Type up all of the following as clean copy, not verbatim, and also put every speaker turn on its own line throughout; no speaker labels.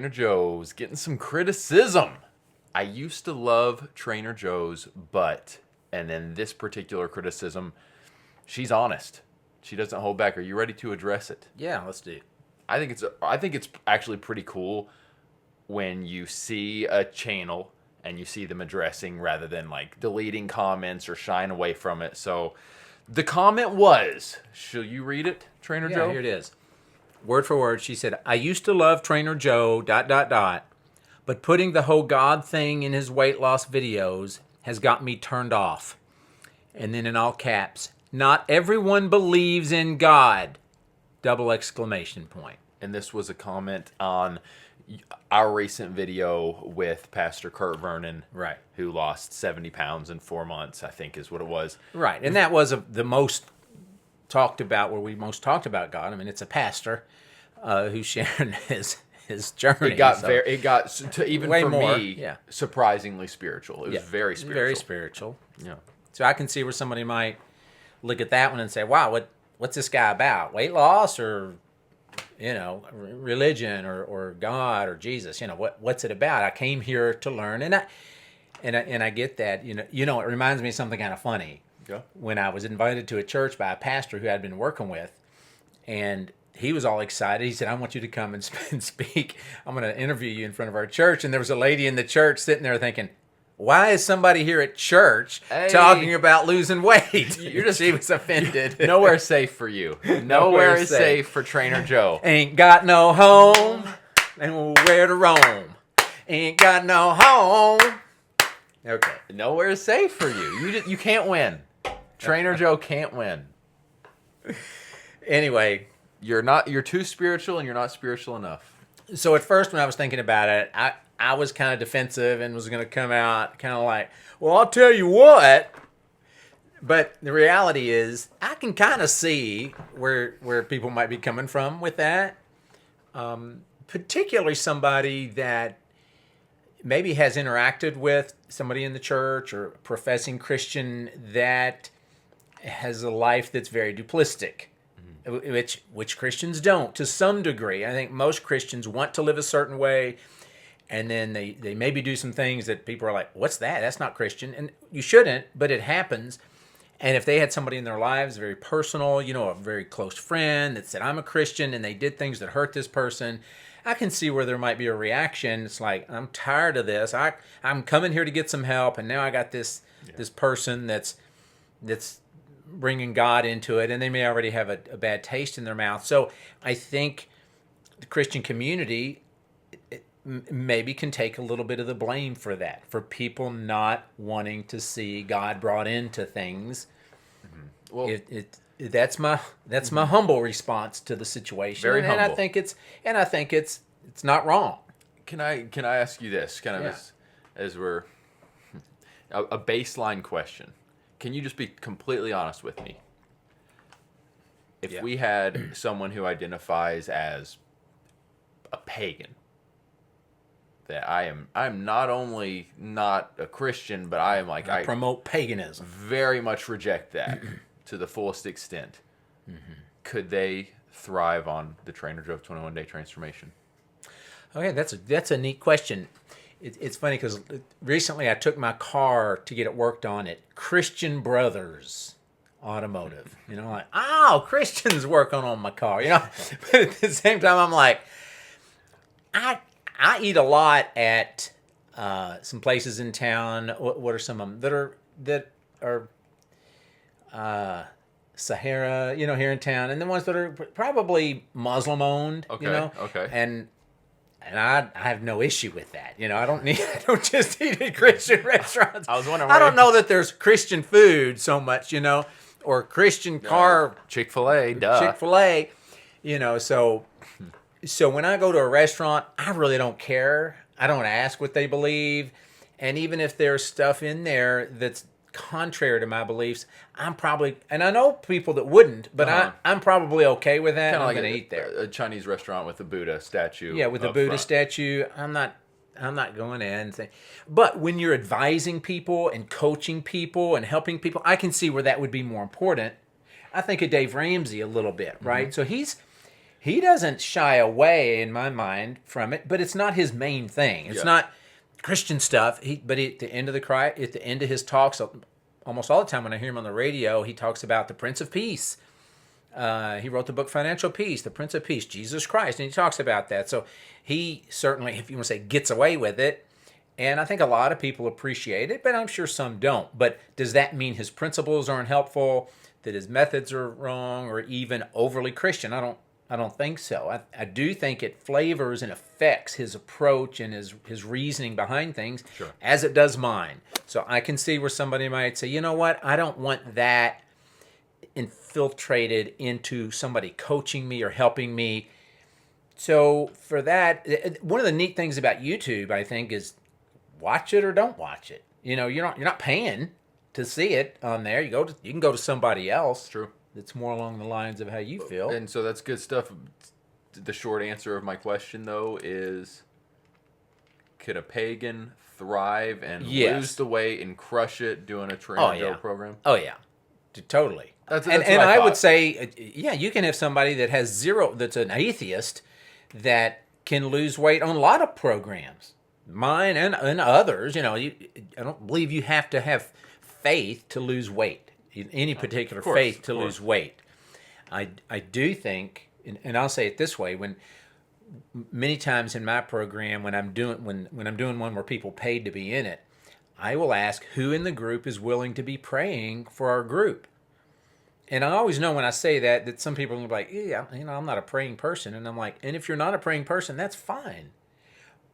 Trainer Joe's getting some criticism. I used to love Trainer Joe's, but, and then this particular criticism, she's honest. She doesn't hold back. Are you ready to address it?
Yeah, let's do it.
I think it's actually pretty cool when you see a channel and you see them addressing rather than like deleting comments or shying away from it. So the comment was, shall you read it, Trainer Joe?
Yeah, here it is. Word for word, she said, I used to love Trainer Joe, ... but putting the whole God thing in his weight loss videos has got me turned off. And then in all caps, not everyone believes in God, !
And this was a comment on our recent video with Pastor Kurt Vernon,
right,
who lost 70 pounds in 4 months, I think is what it was.
Right, and that was the most talked about, where we most talked about God. I mean, it's a pastor who's sharing his journey.
It got to, even
way
for
more,
me,
yeah,
surprisingly spiritual. It was very spiritual.
Very spiritual.
Yeah.
So I can see where somebody might look at that one and say, wow, what's this guy about? Weight loss, or religion, or God, or Jesus? What's it about? I came here to learn, and I get that. It reminds me of something kind of funny.
Yeah.
When I was invited to a church by a pastor who I'd been working with, and he was all excited. He said, I want you to come and speak. I'm going to interview you in front of our church. And there was a lady in the church sitting there thinking, why is somebody here at church talking about losing weight? She was offended.
Nowhere safe for you. Nowhere is safe for Trainer Joe.
Ain't got no home and where to roam. Ain't got no home. Okay.
Nowhere is safe for you. You can't win. Trainer Joe can't win.
Anyway,
you're too spiritual, and you're not spiritual enough.
So at first, when I was thinking about it, I was kind of defensive and was going to come out kind of like, well, I'll tell you what. But the reality is, I can kind of see where people might be coming from with that. Particularly somebody that maybe has interacted with somebody in the church or a professing Christian that has a life that's very duplistic, which Christians don't to some degree. I think most Christians want to live a certain way, and then they maybe do some things that people are like, what's that? That's not Christian. And you shouldn't, but it happens. And if they had somebody in their lives, very personal, a very close friend that said, I'm a Christian, and they did things that hurt this person, I can see where there might be a reaction. It's like, I'm tired of this. I'm coming here to get some help, and now I got this person that's bringing God into it, and they may already have a bad taste in their mouth. So I think the Christian community maybe can take a little bit of the blame for that, for people not wanting to see God brought into things. Mm-hmm. Well, that's my humble response to the situation.
Very humble.
And I think it's not wrong.
Can I ask you this, kind of as we're a baseline question? Can you just be completely honest with me? If we had someone who identifies as a pagan, that I'm not only not a Christian, but I am like, I
promote paganism.
Very much reject that to the fullest extent. Mm-hmm. Could they thrive on the Trainer Joe 21-day transformation?
Okay, that's a neat question. It's funny because recently I took my car to get it worked on at Christian Brothers Automotive. Like, Christians working on my car. But at the same time, I'm like, I eat a lot at some places in town. What are some of them that are Sahara, here in town, and the ones that are probably Muslim owned.
Okay.
And I have no issue with that. I don't just eat at Christian restaurants.
I was wondering.
I don't know that there's Christian food so much, or Christian car.
Chick-fil-A, duh.
Chick-fil-A, So when I go to a restaurant, I really don't care. I don't ask what they believe. And even if there's stuff in there that's contrary to my beliefs, I'm probably, and I know people that wouldn't, but I'm probably okay with that.
Kind of
like
like
going to eat there.
A Chinese restaurant with a Buddha statue.
Yeah, with the Buddha statue. I'm not going in. But when you're advising people and coaching people and helping people, I can see where that would be more important. I think of Dave Ramsey a little bit, right? Mm-hmm. So he doesn't shy away, in my mind, from it, but it's not his main thing. It's not Christian stuff. But at the end of his talks, almost all the time when I hear him on the radio, he talks about the Prince of Peace. He wrote the book Financial Peace, the Prince of Peace, Jesus Christ, and he talks about that. So he certainly, if you want to say, gets away with it. And I think a lot of people appreciate it, but I'm sure some don't. But does that mean his principles aren't helpful, that his methods are wrong, or even overly Christian? I don't think so. I do think it flavors and affects his approach and his reasoning behind things, as it does mine. So I can see where somebody might say, you know what, I don't want that infiltrated into somebody coaching me or helping me. So for that, one of the neat things about YouTube, I think, is watch it or don't watch it. You know, you're not paying to see it on there. You can go to somebody else.
True.
It's more along the lines of how you feel.
And so that's good stuff. The short answer of my question, though, is could a pagan thrive and lose the weight and crush it doing a Trainer Joe program?
Oh, yeah. Totally.
That's
and
what
I would say, you can have somebody that has that's an atheist that can lose weight on a lot of programs. Mine and others. You know, I don't believe you have to have faith to lose weight. Any particular faith to lose weight. I do think, and I'll say it this way: when many times in my program, when I'm doing one where people paid to be in it, I will ask who in the group is willing to be praying for our group. And I always know when I say that some people are like, yeah, I'm not a praying person, and I'm like, and if you're not a praying person, that's fine.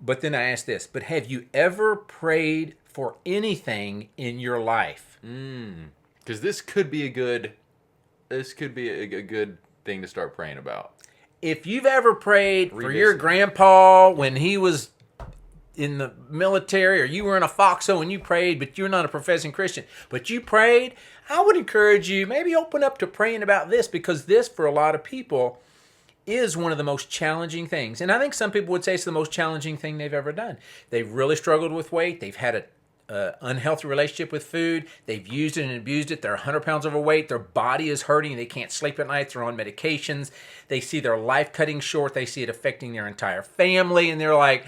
But then I ask this: but have you ever prayed for anything in your life?
Because this could be a good thing to start praying about.
If you've ever prayed for your grandpa when he was in the military, or you were in a foxhole and you prayed, but you're not a professing Christian, but you prayed, I would encourage you, maybe open up to praying about this, because this, for a lot of people, is one of the most challenging things. And I think some people would say it's the most challenging thing they've ever done. They've really struggled with weight. They've had an unhealthy relationship with food. They've used it and abused it. They're 100 pounds overweight. Their body is hurting. They can't sleep at night. They're on medications. They see their life cutting short. They see it affecting their entire family. And they're like,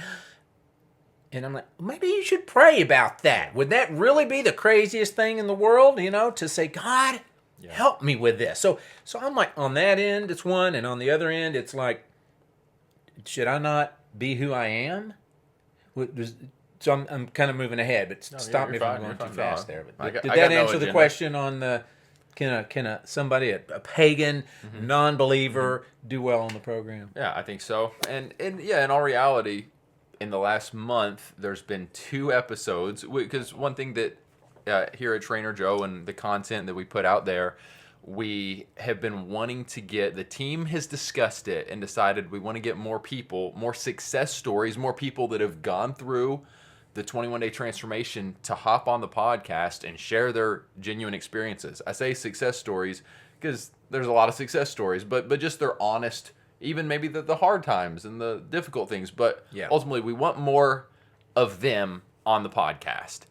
and I'm like, maybe you should pray about that. Would that really be the craziest thing in the world, to say, God, help me with this? So I'm like, on that end, it's one. And on the other end, it's like, should I not be who I am? So I'm kind of moving ahead, but stop me if I'm going too fast there. But did that answer the question on the can somebody, a pagan, non-believer, do well on the program?
Yeah, I think so. And in all reality, in the last month, there's been 2 episodes. Because one thing that here at Trainer Joe and the content that we put out there, we have been wanting to get, the team has discussed it and decided we want to get more people, more success stories, more people that have gone through the 21-day transformation to hop on the podcast and share their genuine experiences. I say success stories because there's a lot of success stories, but just their honest, even maybe the hard times and the difficult things. But ultimately, we want more of them on the podcast.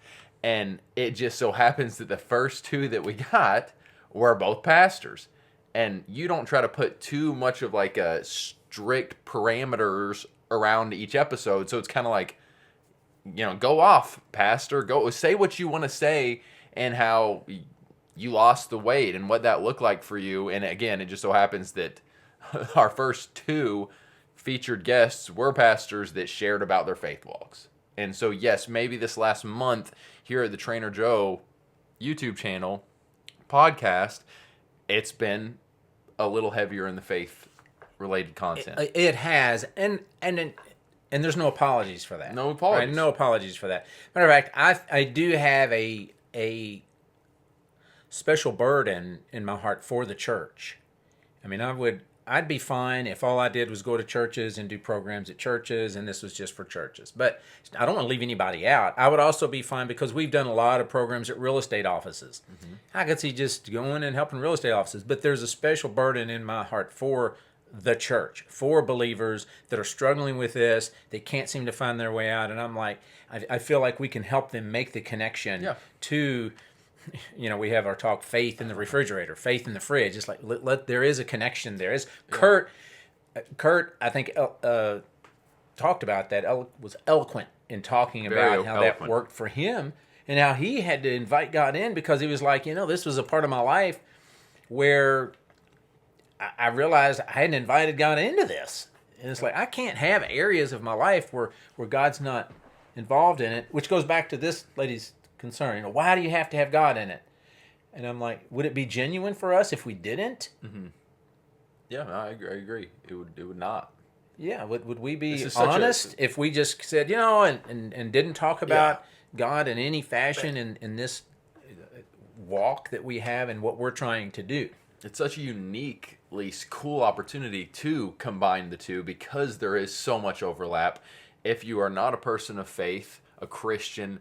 And it just so happens that the first 2 that we got were both pastors. And you don't try to put too much of like a strict parameters around each episode. So it's kind of like, go off, pastor. Go say what you want to say and how you lost the weight and what that looked like for you. And again, it just so happens that our first 2 featured guests were pastors that shared about their faith walks. And so, yes, maybe this last month here at the Trainer Joe YouTube channel podcast, it's been a little heavier in the faith-related content.
It has, and there's no apologies for that.
No apologies.
Right? No apologies for that. Matter of fact, I do have a special burden in my heart for the church. I mean, I'd be fine if all I did was go to churches and do programs at churches, and this was just for churches. But I don't want to leave anybody out. I would also be fine because we've done a lot of programs at real estate offices. I could see just going and helping real estate offices. But there's a special burden in my heart for the church, for believers that are struggling with this. They can't seem to find their way out. And I'm like, I feel like we can help them make the connection to... we have our talk, faith in the refrigerator, faith in the fridge. It's like, there is a connection there. Kurt Kurt, I think, talked about that, was eloquent in talking about how that worked for him and how he had to invite God in because he was like, this was a part of my life where I realized I hadn't invited God into this. And it's like, I can't have areas of my life where God's not involved in it, which goes back to this lady's concern. Why do you have to have God in it? And I'm like, would it be genuine for us if we didn't?
Mm-hmm. Yeah, I agree. It would not.
Yeah, would we be honest if we just said, and didn't talk about God in any fashion in this walk that we have and what we're trying to do?
It's such a uniquely cool opportunity to combine the two because there is so much overlap. If you are not a person of faith, a Christian,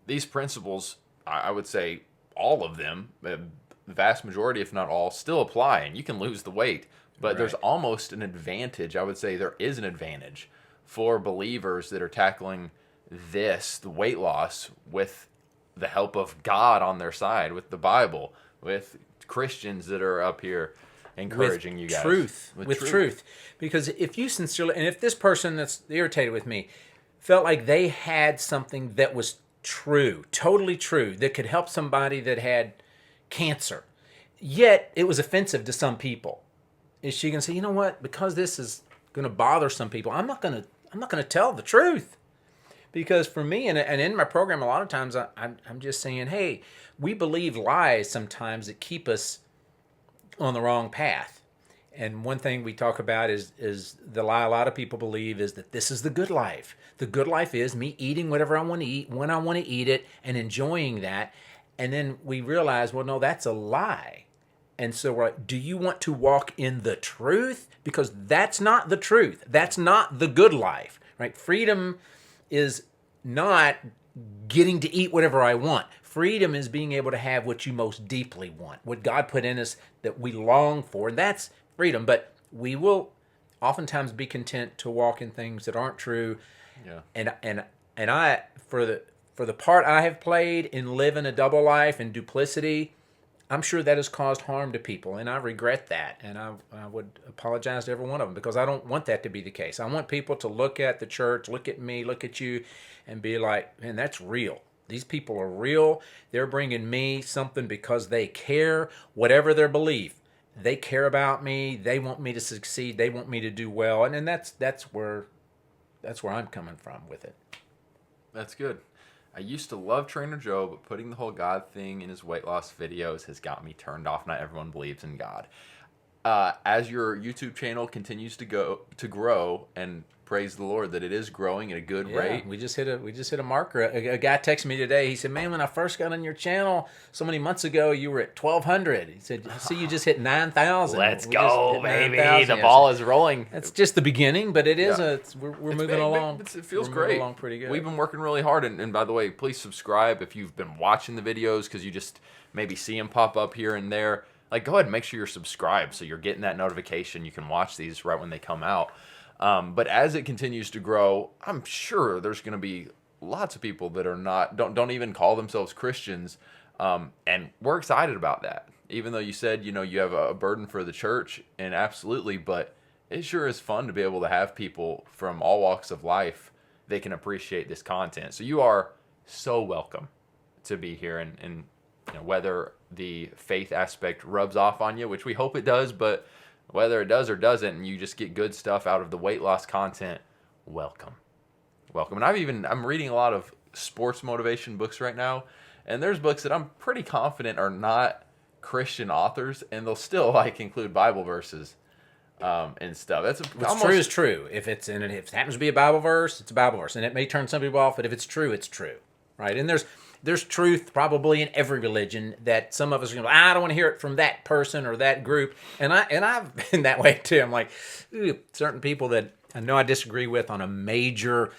these principles, I would say all of them, the vast majority, if not all, still apply, and you can lose the weight. But there's almost an advantage. I would say there is an advantage for believers that are tackling the weight loss, with the help of God on their side, with the Bible, with Christians that are up here encouraging you guys.
With truth. Because if you sincerely, and if this person that's irritated with me felt like they had something that was true, totally true, that could help somebody that had cancer, yet it was offensive to some people, is she going to say, you know what, because this is going to bother some people, I'm not going to tell the truth? Because for me, and in my program, a lot of times I'm just saying, hey, we believe lies sometimes that keep us on the wrong path. And one thing we talk about is the lie a lot of people believe is that this is the good life. The good life is me eating whatever I want to eat, when I want to eat it, and enjoying that. And then we realize, well, no, that's a lie. And so we're like, do you want to walk in the truth? Because that's not the truth. That's not the good life, right? Freedom is not getting to eat whatever I want. Freedom is being able to have what you most deeply want, what God put in us that we long for. And that's freedom. But we will oftentimes be content to walk in things that aren't true. Yeah. And I, for the part I have played in living a double life and duplicity, I'm sure that has caused harm to people, and I regret that, and I would apologize to every one of them, because I don't want that to be the case. I want people to look at the church, look at me, look at you, and be like, man, that's real. These people are real. They're bringing me something because they care, whatever their belief. They care about me. They want me to succeed. They want me to do well, and that's where I'm coming from with it.
That's good. I used to love Trainer Joe, but putting the whole God thing in his weight loss videos has got me turned off. Not everyone believes in God. As your YouTube channel continues to grow, and praise the Lord that it is growing at a good rate.
We just hit a marker. A guy texted me today. He said, "Man, when I first got on your channel so many months ago, you were at 1,200." He said, "See, you just hit 9,000."
Let's go, baby! The ball is rolling.
That's just the beginning, but it is we're moving along.
It feels great.
Along pretty good.
We've been working really hard, and by the way, please subscribe if you've been watching the videos, because you just maybe see them pop up here and there. Like, go ahead and make sure you're subscribed so you're getting that notification. You can watch these right when they come out. But as it continues to grow, I'm sure there's going to be lots of people that are don't even call themselves Christians, and we're excited about that. Even though you said you have a burden for the church, and absolutely, but it sure is fun to be able to have people from all walks of life that can appreciate this content. So you are so welcome to be here, and whether the faith aspect rubs off on you, which we hope it does, but whether it does or doesn't, and you just get good stuff out of the weight loss content, welcome. And I'm reading a lot of sports motivation books right now, and there's books that I'm pretty confident are not Christian authors, and they'll still include Bible verses and stuff.
What's true is true. If it happens to be a Bible verse, it's a Bible verse, and it may turn some people off, but if it's true, it's true, right? And there's truth probably in every religion that some of us are going to, I don't want to hear it from that person or that group. And I've been that way too. I'm like, certain people that I know I disagree with on a major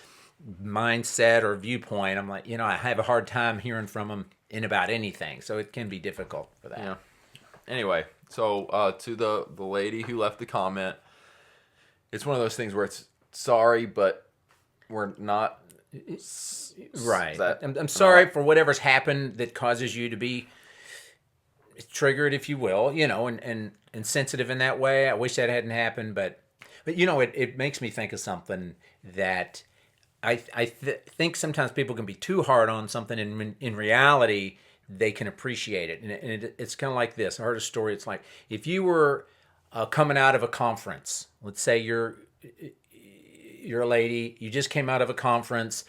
mindset or viewpoint, I'm like, I have a hard time hearing from them in about anything. So it can be difficult for that.
Yeah. Anyway, so to the lady who left the comment, it's one of those things where it's sorry, but we're not...
Right. I'm sorry for whatever's happened that causes you to be triggered, if you will, and sensitive in that way. I wish that hadn't happened, but But it makes me think of something that I think sometimes people can be too hard on something, and in reality, they can appreciate it. And it's kind of like this. I heard a story. It's like if you were coming out of a conference. Let's say you're a lady. You just came out of a conference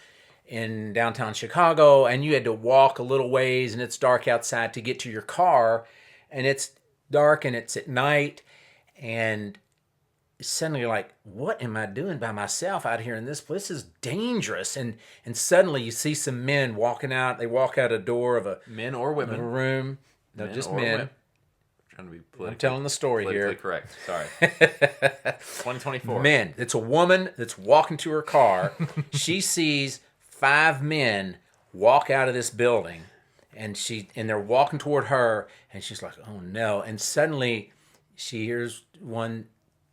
in downtown Chicago, and you had to walk a little ways, and it's dark outside to get to your car, and it's dark and it's at night, and suddenly you're like, what am I doing by myself out here in this place? This is dangerous. And suddenly you see some men walking out. They walk out a door of a
men or women
room. No, just men.
Women. Trying to be politically,
I'm telling the story here.
Correct. Sorry. 2024.
Men. It's a woman that's walking to her car. She sees 5 men walk out of this building, and they're walking toward her, and she's like, oh no. And suddenly she hears one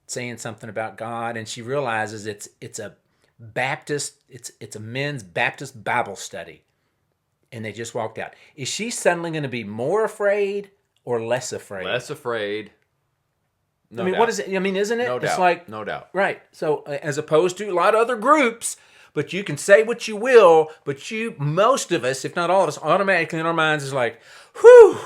saying something about God, and she realizes it's a Baptist, it's a men's Baptist Bible study. And they just walked out. Is she suddenly going to be more afraid or less afraid?
Less afraid. No
doubt. What is it? I mean, isn't it?
No doubt.
It's like,
no doubt.
Right. So as opposed to a lot of other groups, but you can say what you will, but most of us, if not all of us, automatically in our minds is like, whew.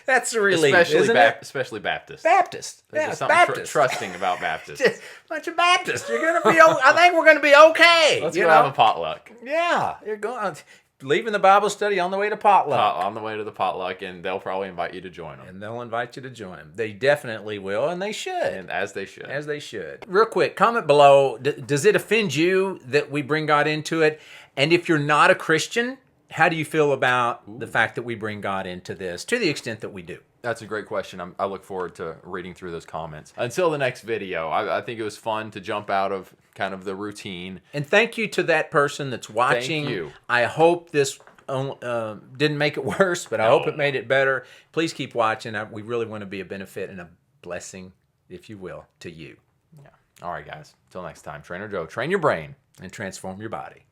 That's a relief, isn't it?
Especially Baptists.
Baptist.
There's just something trusting about Baptists.
Just a bunch of Baptists. You're going to be. I think we're going to be okay.
Let's go have a potluck.
Yeah, you're going. Leaving the Bible study on the way to potluck.
On the way to the potluck, and they'll probably invite you to join them.
And they'll invite you to join them. They definitely will, and they should.
And as they should.
As they should. Real quick, comment below. Does it offend you that we bring God into it? And if you're not a Christian, how do you feel about the fact that we bring God into this, to the extent that we do?
That's a great question. I look forward to reading through those comments. Until the next video, I think it was fun to jump out of kind of the routine.
And thank you to that person that's watching.
Thank you.
I hope this didn't make it worse, but I hope it made it better. Please keep watching. We really want to be a benefit and a blessing, if you will, to you.
Yeah. All right, guys. Until next time, Trainer Joe, train your brain
and transform your body.